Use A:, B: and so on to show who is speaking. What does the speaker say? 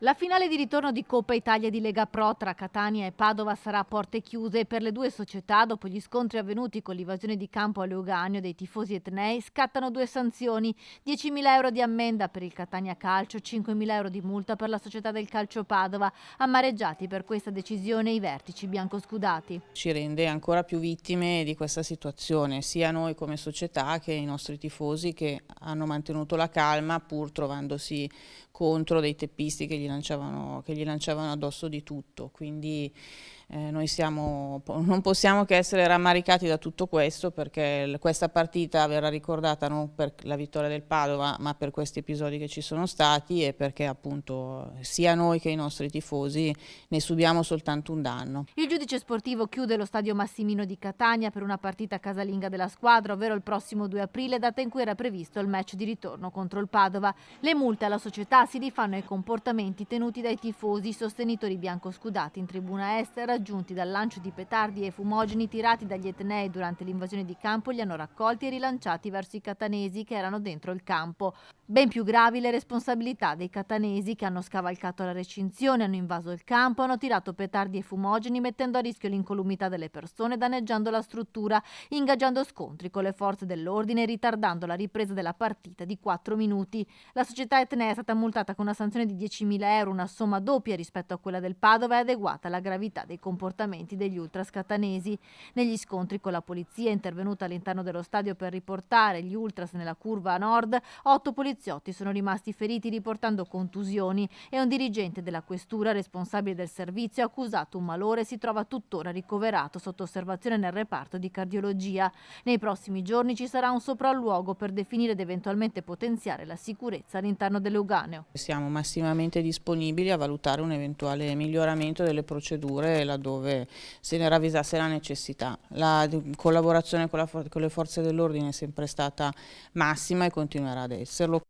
A: La finale di ritorno di Coppa Italia di Lega Pro tra Catania e Padova sarà a porte chiuse per le due società. Dopo gli scontri avvenuti con l'invasione di campo a Leuganeo dei tifosi etnei, scattano due sanzioni: 10.000 euro di ammenda per il Catania Calcio, 5.000 euro di multa per la società del calcio Padova, amareggiati per questa decisione i vertici biancoscudati.
B: Ci rende ancora più vittime di questa situazione, sia noi come società che i nostri tifosi, che hanno mantenuto la calma pur trovandosi contro dei teppisti che gli lanciavano addosso di tutto. Quindi noi non possiamo che essere rammaricati da tutto questo, perché questa partita verrà ricordata non per la vittoria del Padova, ma per questi episodi che ci sono stati, e perché appunto sia noi che i nostri tifosi ne subiamo soltanto un danno.
A: Il giudice sportivo chiude lo stadio Massimino di Catania per una partita casalinga della squadra, ovvero il prossimo 2 aprile, data in cui era previsto il match di ritorno contro il Padova. Le multe alla società si rifanno ai comportamenti tenuti dai tifosi. I sostenitori biancoscudati in tribuna est, raggiunti dal lancio di petardi e fumogeni tirati dagli etnei durante l'invasione di campo, li hanno raccolti e rilanciati verso i catanesi che erano dentro il campo. Ben più gravi le responsabilità dei catanesi, che hanno scavalcato la recinzione, hanno invaso il campo, hanno tirato petardi e fumogeni mettendo a rischio l'incolumità delle persone, danneggiando la struttura, ingaggiando scontri con le forze dell'ordine e ritardando la ripresa della partita di 4 minuti. La società etnea è stata multata con una sanzione di 10.000 euro, una somma doppia rispetto a quella del Padova e adeguata alla gravità dei comportamenti degli ultras catanesi. Negli scontri con la polizia intervenuta all'interno dello stadio per riportare gli ultras nella curva a nord, 8 poliziotti sono rimasti feriti riportando contusioni, e un dirigente della questura responsabile del servizio, accusato un malore, si trova tuttora ricoverato sotto osservazione nel reparto di cardiologia. Nei prossimi giorni ci sarà un sopralluogo per definire ed eventualmente potenziare la sicurezza all'interno dell'Euganeo.
B: Siamo massimamente disponibili a valutare un eventuale miglioramento delle procedure laddove se ne ravvisasse la necessità. La collaborazione con le forze dell'ordine è sempre stata massima e continuerà ad esserlo.